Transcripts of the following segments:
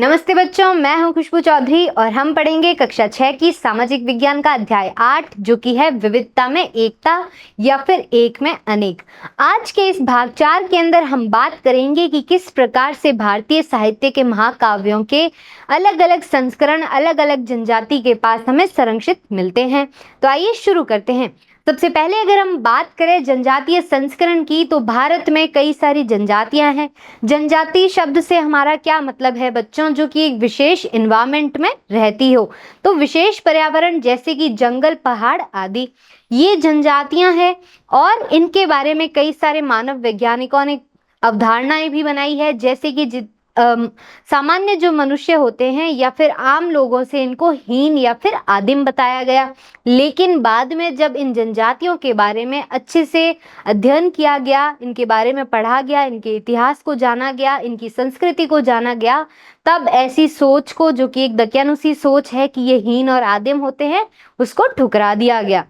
नमस्ते बच्चों, मैं हूं खुशबू चौधरी और हम पढ़ेंगे कक्षा 6 की सामाजिक विज्ञान का अध्याय 8 जो कि है विविधता में एकता या फिर एक में अनेक। आज के इस भाग 4 के अंदर हम बात करेंगे कि किस प्रकार से भारतीय साहित्य के महाकाव्यों के अलग अलग संस्करण अलग अलग जनजाति के पास हमें संरक्षित मिलते हैं। तो आइए शुरू करते हैं। सबसे पहले अगर हम बात करें जनजातीय संस्करण की, तो भारत में कई सारी जनजातियां हैं। जनजाति शब्द से हमारा क्या मतलब है बच्चों? जो कि एक विशेष एनवायरनमेंट में रहती हो, तो विशेष पर्यावरण जैसे कि जंगल, पहाड़ आदि, ये जनजातियां हैं। और इनके बारे में कई सारे मानव वैज्ञानिकों ने अवधारणाएं भी बनाई है, जैसे कि सामान्य जो मनुष्य होते हैं या फिर आम लोगों से इनको हीन या फिर आदिम बताया गया। लेकिन बाद में जब इन जनजातियों के बारे में अच्छे से अध्ययन किया गया, इनके बारे में पढ़ा गया, इनके इतिहास को जाना गया, इनकी संस्कृति को जाना गया, तब ऐसी सोच को, जो कि एक दकियानुसी सोच है कि ये हीन और आदिम होते हैं, उसको ठुकरा दिया गया।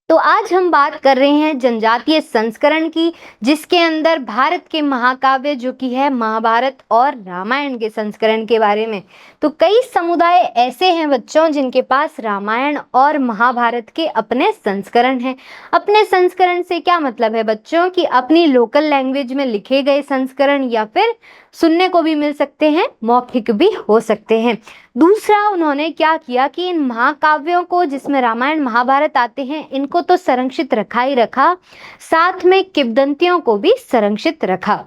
तो आज हम बात कर रहे हैं जनजातीय संस्करण की, जिसके अंदर भारत के महाकाव्य जो कि है महाभारत और रामायण के संस्करण के बारे में। तो कई समुदाय ऐसे हैं बच्चों जिनके पास रामायण और महाभारत के अपने संस्करण हैं। अपने संस्करण से क्या मतलब है बच्चों? कि अपनी लोकल लैंग्वेज में लिखे गए संस्करण, या फिर सुनने को भी मिल सकते हैं, मौखिक भी हो सकते हैं। दूसरा, उन्होंने क्या किया कि इन महाकाव्यों को, जिसमें रामायण महाभारत आते हैं, इनको तो संरक्षित रखा ही रखा, साथ में किंवदंतियों को भी संरक्षित रखा।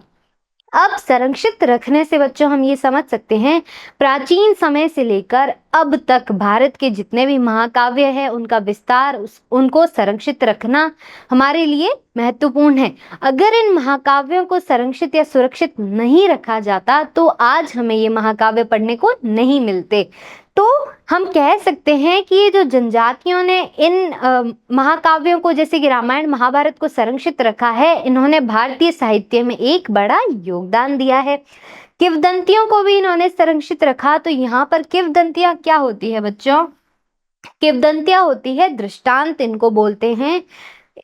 अब संरक्षित रखने से बच्चों हम ये समझ सकते हैं, प्राचीन समय से लेकर अब तक भारत के जितने भी महाकाव्य हैं, उनका विस्तार, उनको संरक्षित रखना हमारे लिए महत्वपूर्ण है। अगर इन महाकाव्यों को संरक्षित या सुरक्षित नहीं रखा जाता तो आज हमें ये महाकाव्य पढ़ने को नहीं मिलते। तो हम कह सकते हैं कि ये जो जनजातियों ने इन महाकाव्यों को, जैसे कि रामायण महाभारत को संरक्षित रखा है, इन्होंने भारतीय साहित्य में एक बड़ा योगदान दिया है। किंवदंतियों को भी इन्होंने संरक्षित रखा। तो यहाँ पर किंवदंतियां क्या होती है बच्चों? किंवदंतियां होती है दृष्टांत, इनको बोलते हैं।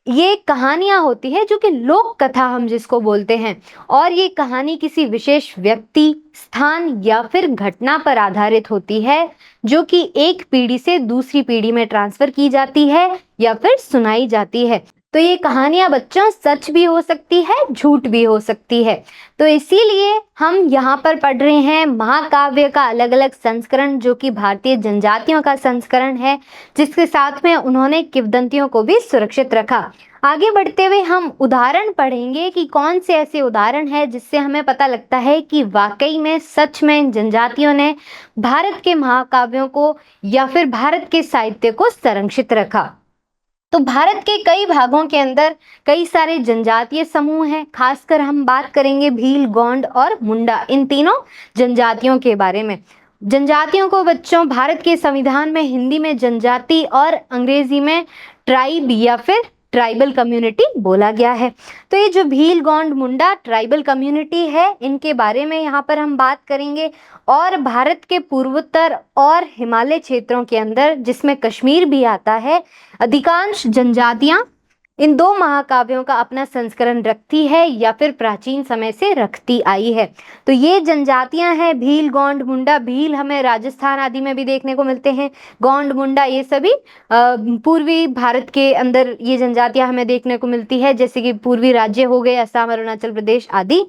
ये कहानियां होती है जो कि लोक कथा हम जिसको बोलते हैं, और ये कहानी किसी विशेष व्यक्ति, स्थान या फिर घटना पर आधारित होती है, जो कि एक पीढ़ी से दूसरी पीढ़ी में ट्रांसफर की जाती है या फिर सुनाई जाती है। तो ये कहानियां बच्चों सच भी हो सकती है, झूठ भी हो सकती है। तो इसीलिए हम यहाँ पर पढ़ रहे हैं महाकाव्य का अलग अलग संस्करण, जो कि भारतीय जनजातियों का संस्करण है, जिसके साथ में उन्होंने किंवदंतियों को भी सुरक्षित रखा। आगे बढ़ते हुए हम उदाहरण पढ़ेंगे कि कौन से ऐसे उदाहरण हैं जिससे हमें पता लगता है कि वाकई में, सच में जनजातियों ने भारत के महाकाव्यों को या फिर भारत के साहित्य को संरक्षित रखा। तो भारत के कई भागों के अंदर कई सारे जनजातीय समूह हैं। खासकर हम बात करेंगे भील, गोंड और मुंडा, इन तीनों जनजातियों के बारे में। जनजातियों को बच्चों भारत के संविधान में हिंदी में जनजाति और अंग्रेजी में ट्राइब या फिर ट्राइबल कम्युनिटी बोला गया है। तो ये जो भील, गोंड, मुंडा ट्राइबल कम्युनिटी है, इनके बारे में यहाँ पर हम बात करेंगे। और भारत के पूर्वोत्तर और हिमालय क्षेत्रों के अंदर, जिसमें कश्मीर भी आता है, अधिकांश जनजातियां इन दो महाकाव्यों का अपना संस्करण रखती है या फिर प्राचीन समय से रखती आई है। तो ये जनजातियां हैं भील, गोंड, मुंडा। भील हमें राजस्थान आदि में भी देखने को मिलते हैं। गोंड, मुंडा ये सभी पूर्वी भारत के अंदर ये जनजातियां हमें देखने को मिलती है, जैसे कि पूर्वी राज्य हो गए, असम, अरुणाचल प्रदेश आदि,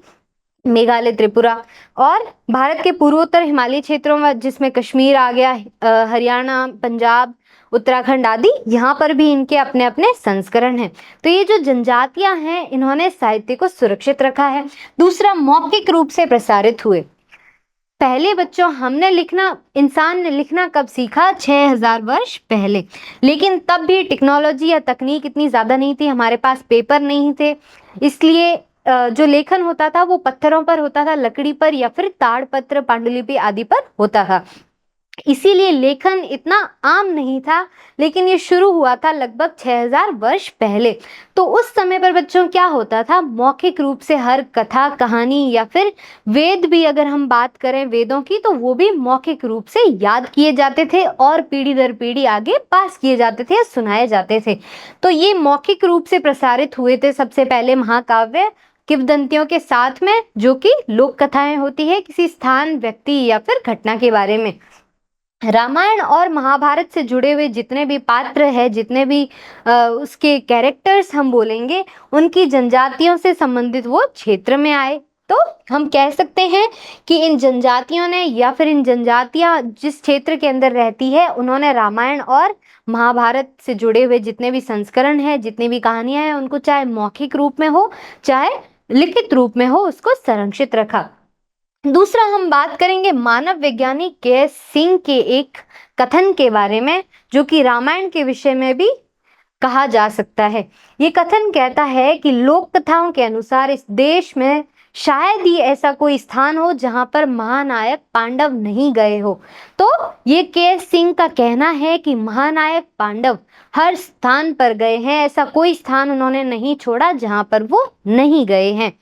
मेघालय, त्रिपुरा। और भारत के पूर्वोत्तर हिमालयी क्षेत्रों में, जिसमें कश्मीर आ गया, हरियाणा, पंजाब, उत्तराखंड आदि, यहाँ पर भी इनके अपने अपने संस्करण हैं। तो ये जो जनजातियां हैं, इन्होंने साहित्य को सुरक्षित रखा है। दूसरा, मौखिक रूप से प्रसारित हुए। पहले बच्चों इंसान ने लिखना कब सीखा? 6000 वर्ष पहले। लेकिन तब भी टेक्नोलॉजी या तकनीक इतनी ज्यादा नहीं थी, हमारे पास पेपर नहीं थे, इसलिए जो लेखन होता था वो पत्थरों पर होता था, लकड़ी पर या फिर ताड़पत्र, पांडुलिपि आदि पर होता था। इसीलिए लेखन इतना आम नहीं था, लेकिन ये शुरू हुआ था लगभग 6000 वर्ष पहले। तो उस समय पर बच्चों क्या होता था? मौखिक रूप से हर कथा, कहानी या फिर वेद भी, अगर हम बात करें वेदों की, तो वो भी मौखिक रूप से याद किए जाते थे और पीढ़ी दर पीढ़ी आगे पास किए जाते थे, सुनाए जाते थे। तो ये मौखिक रूप से प्रसारित हुए थे सबसे पहले महाकाव्य। किंवदंतियों के साथ में, जो कि लोक कथाएं होती है किसी स्थान, व्यक्ति या फिर घटना के बारे में। रामायण और महाभारत से जुड़े हुए जितने भी पात्र हैं, जितने भी उसके कैरेक्टर्स हम बोलेंगे, उनकी जनजातियों से संबंधित वो क्षेत्र में आए। तो हम कह सकते हैं कि इन जनजातियों ने या फिर इन जनजातियां जिस क्षेत्र के अंदर रहती है, उन्होंने रामायण और महाभारत से जुड़े हुए जितने भी संस्करण हैं, जितनी भी कहानियां हैं, उनको चाहे मौखिक रूप में हो चाहे लिखित रूप में हो, उसको संरक्षित रखा। दूसरा हम बात करेंगे मानव वैज्ञानिक के सिंह के एक कथन के बारे में, जो कि रामायण के विषय में भी कहा जा सकता है। ये कथन कहता है कि लोक कथाओं के अनुसार इस देश में शायद ही ऐसा कोई स्थान हो जहां पर महानायक पांडव नहीं गए हो। तो ये के सिंह का कहना है कि महानायक पांडव हर स्थान पर गए हैं, ऐसा कोई स्थान उन्होंने नहीं छोड़ा जहां पर वो नहीं गए हैं।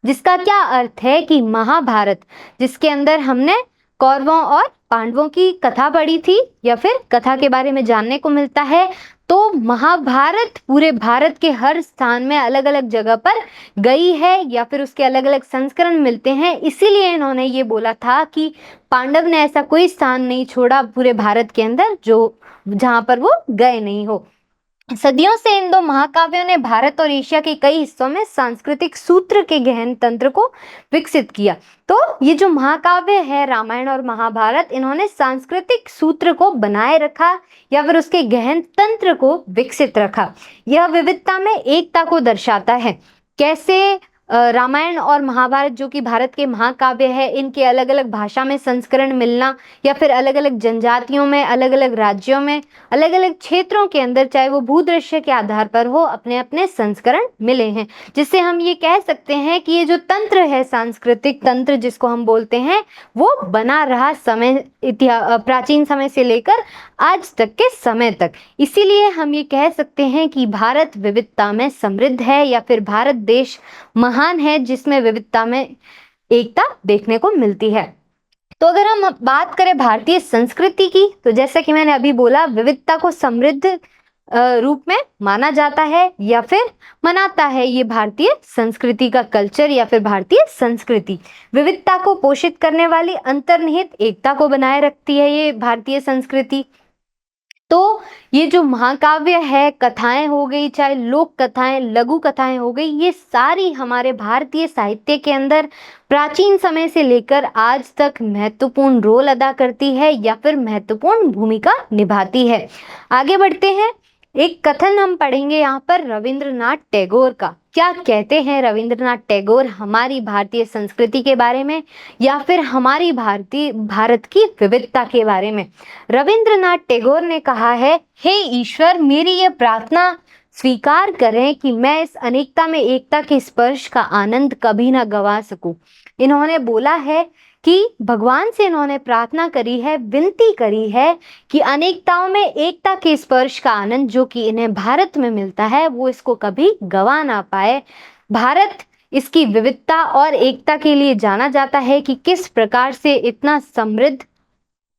जिसका क्या अर्थ है कि महाभारत, जिसके अंदर हमने कौरवों और पांडवों की कथा पढ़ी थी या फिर कथा के बारे में जानने को मिलता है, तो महाभारत पूरे भारत के हर स्थान में अलग अलग जगह पर गई है या फिर उसके अलग अलग संस्करण मिलते हैं। इसीलिए इन्होंने ये बोला था कि पांडव ने ऐसा कोई स्थान नहीं छोड़ा पूरे भारत के अंदर जहां पर वो गए नहीं हो। सदियों से इन दो महाकाव्यों ने भारत और एशिया के कई हिस्सों में सांस्कृतिक सूत्र के गहन तंत्र को विकसित किया। तो ये जो महाकाव्य है रामायण और महाभारत, इन्होंने सांस्कृतिक सूत्र को बनाए रखा या फिर उसके गहन तंत्र को विकसित रखा। यह विविधता में एकता को दर्शाता है। कैसे रामायण और महाभारत, जो कि भारत के महाकाव्य है, इनके अलग अलग भाषा में संस्करण मिलना या फिर अलग अलग जनजातियों में, अलग अलग राज्यों में, अलग अलग क्षेत्रों के अंदर, चाहे वो भूदृश्य के आधार पर हो, अपने अपने संस्करण मिले हैं। जिससे हम ये कह सकते हैं कि ये जो तंत्र है, सांस्कृतिक तंत्र जिसको हम बोलते हैं, वो बना रहा प्राचीन समय से लेकर आज तक के समय तक। इसीलिए हम ये कह सकते हैं कि भारत विविधता में समृद्ध है या फिर भारत देश महान है, जिसमें विविधता में एकता देखने को मिलती है। तो अगर हम बात करें भारतीय संस्कृति की, तो जैसा कि मैंने अभी बोला, विविधता को समृद्ध रूप में माना जाता है या फिर मनाता है ये भारतीय संस्कृति का कल्चर या फिर भारतीय संस्कृति। विविधता को पोषित करने वाली अंतर्निहित एकता को बनाए रखती है ये भारतीय संस्कृति। तो ये जो महाकाव्य है, कथाएं हो गई, चाहे लोक कथाएं, लघु कथाएं हो गई, ये सारी हमारे भारतीय साहित्य के अंदर प्राचीन समय से लेकर आज तक महत्वपूर्ण रोल अदा करती है या फिर महत्वपूर्ण भूमिका निभाती है। आगे बढ़ते हैं, एक कथन हम पढ़ेंगे यहाँ पर रविंद्रनाथ टैगोर का। क्या कहते हैं रविंद्रनाथ टैगोर हमारी भारतीय संस्कृति के बारे में या फिर हमारी भारत की विविधता के बारे में। रविंद्रनाथ टैगोर ने कहा है, हे ईश्वर, मेरी ये प्रार्थना स्वीकार करें कि मैं इस अनेकता में एकता के स्पर्श का आनंद कभी ना गवा सकूं। इन्होंने बोला है कि भगवान से इन्होंने प्रार्थना करी है, विनती करी है कि अनेकताओं में एकता के स्पर्श का आनंद जो कि इन्हें भारत में मिलता है, वो इसको कभी गवा ना पाए। भारत इसकी विविधता और एकता के लिए जाना जाता है कि किस प्रकार से इतना समृद्ध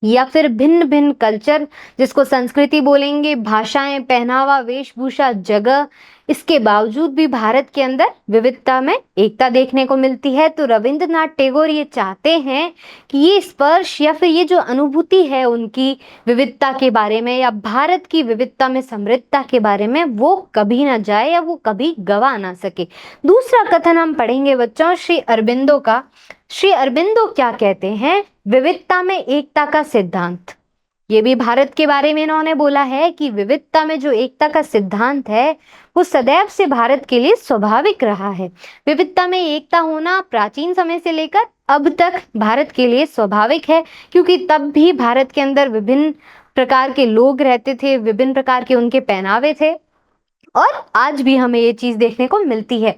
या फिर भिन्न भिन्न कल्चर, जिसको संस्कृति बोलेंगे, भाषाएं, पहनावा, वेशभूषा, जगह, इसके बावजूद भी भारत के अंदर विविधता में एकता देखने को मिलती है। तो रविंद्रनाथ टैगोर ये चाहते हैं कि ये स्पर्श या फिर ये जो अनुभूति है उनकी विविधता के बारे में या भारत की विविधता में समृद्धता के बारे में, वो कभी ना जाए या वो कभी गवा ना सके। दूसरा कथन हम पढ़ेंगे बच्चों श्री अरबिंदो का। श्री अरबिंदो क्या कहते हैं, विविधता में एकता का सिद्धांत। ये भी भारत के बारे में इन्होंने बोला है कि विविधता में जो एकता का सिद्धांत है वो सदैव से भारत के लिए स्वाभाविक रहा है। विविधता में एकता होना प्राचीन समय से लेकर अब तक भारत के लिए स्वाभाविक है, क्योंकि तब भी भारत के अंदर विभिन्न प्रकार के लोग रहते थे, विभिन्न प्रकार के उनके पहनावे थे, और आज भी हमें ये चीज देखने को मिलती है।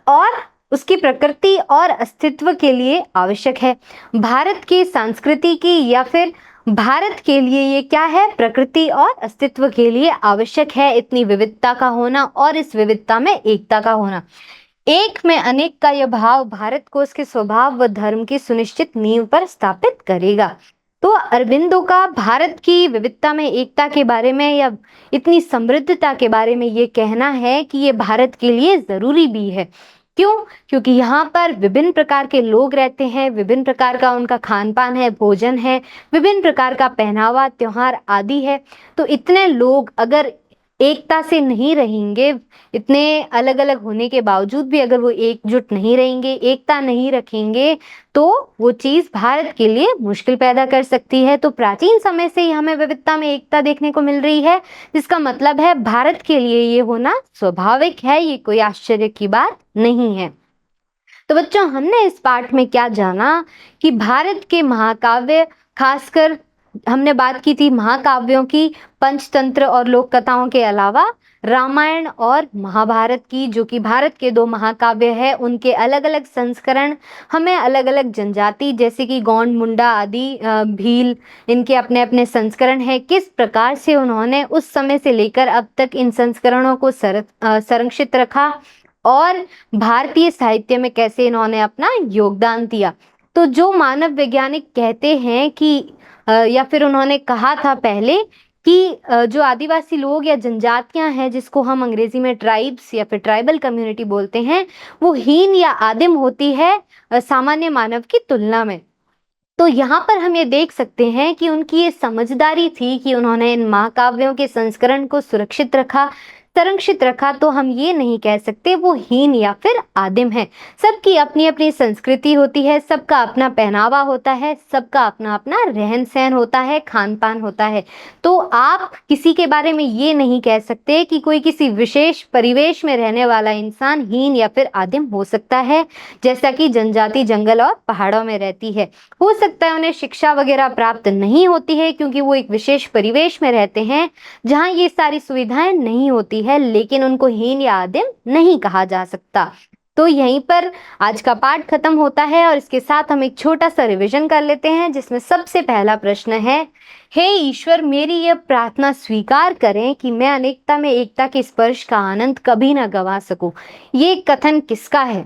और उसकी प्रकृति और अस्तित्व के लिए आवश्यक है। भारत की संस्कृति की या फिर भारत के लिए ये क्या है, प्रकृति और अस्तित्व के लिए आवश्यक है इतनी विविधता का होना और इस विविधता में एकता का होना। एक में अनेक का यह भाव भारत को उसके स्वभाव व धर्म की सुनिश्चित नींव पर स्थापित करेगा। तो अरबिंदो का भारत की विविधता में एकता के बारे में या इतनी समृद्धता के बारे में ये कहना है कि ये भारत के लिए जरूरी भी है, क्यों? क्योंकि यहाँ पर विभिन्न प्रकार के लोग रहते हैं, विभिन्न प्रकार का उनका खान पान है, भोजन है, विभिन्न प्रकार का पहनावा, त्योहार आदि है। तो इतने लोग अगर एकता से नहीं रहेंगे, इतने अलग अलग होने के बावजूद भी अगर वो एकजुट नहीं रहेंगे, एकता नहीं रखेंगे, तो वो चीज़ भारत के लिए मुश्किल पैदा कर सकती है। तो प्राचीन समय से ही हमें विविधता में एकता देखने को मिल रही है, जिसका मतलब है भारत के लिए ये होना स्वाभाविक है, ये कोई आश्चर्य की बात नहीं है। तो बच्चों, हमने इस पाठ में क्या जाना कि भारत के महाकाव्य, खासकर हमने बात की थी महाकाव्यों की, पंचतंत्र और लोक कथाओं के अलावा रामायण और महाभारत की, जो कि भारत के दो महाकाव्य है, उनके अलग अलग संस्करण हमें अलग अलग जनजाति जैसे कि गौंड, मुंडा आदि, भील, इनके अपने अपने संस्करण है, किस प्रकार से उन्होंने उस समय से लेकर अब तक इन संस्करणों को संरक्षित रखा और भारतीय साहित्य में कैसे इन्होंने अपना योगदान दिया। तो जो मानव वैज्ञानिक कहते हैं कि या फिर उन्होंने कहा था पहले कि जो आदिवासी लोग या जनजातियां हैं, जिसको हम अंग्रेजी में ट्राइब्स या फिर ट्राइबल कम्युनिटी बोलते हैं, वो हीन या आदिम होती है सामान्य मानव की तुलना में। तो यहाँ पर हम ये देख सकते हैं कि उनकी ये समझदारी थी कि उन्होंने इन महाकाव्यों के संस्करण को सुरक्षित रखा, संरक्षित रखा। तो हम ये नहीं कह सकते वो हीन या फिर आदिम है। सबकी अपनी अपनी संस्कृति होती है, सबका अपना पहनावा होता है, सबका अपना अपना रहन सहन होता है, खान पान होता है। तो आप किसी के बारे में ये नहीं कह सकते कि कोई किसी विशेष परिवेश में रहने वाला इंसान हीन या फिर आदिम हो सकता है, जैसा कि जनजाति जंगल और पहाड़ों में रहती है। हो सकता है उन्हें शिक्षा वगैरह प्राप्त नहीं होती है क्योंकि वो एक विशेष परिवेश में रहते हैं जहाँ ये सारी सुविधाएं नहीं होती है, लेकिन उनको हीन या आदिम नहीं कहा जा सकता। तो यहीं पर आज का पाठ खत्म होता है और इसके साथ हम एक छोटा सा रिवीजन कर लेते हैं, जिसमें सबसे पहला प्रश्न है, हे ईश्वर, मेरी यह प्रार्थना स्वीकार करें कि मैं अनेकता में एकता के स्पर्श का आनंद कभी ना गवा सकूं। ये कथन किसका है?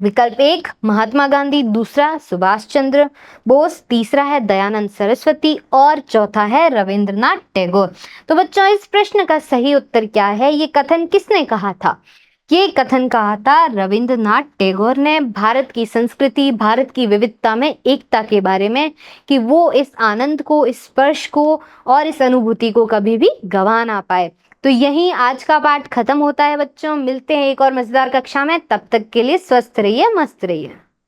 विकल्प 1 महात्मा गांधी, दूसरा सुभाष चंद्र बोस, तीसरा है दयानंद सरस्वती और चौथा है रविंद्रनाथ टैगोर। तो बच्चों, इस प्रश्न का सही उत्तर क्या है? ये कथन किसने कहा था? ये कथन कहा था रविंद्रनाथ टैगोर ने, भारत की संस्कृति, भारत की विविधता में एकता के बारे में, कि वो इस आनंद को, इस स्पर्श को और इस अनुभूति को कभी भी गवा ना पाए। तो यहीं आज का पाठ खत्म होता है बच्चों। मिलते हैं एक और मजेदार कक्षा में, तब तक के लिए स्वस्थ रहिए, मस्त रहिए।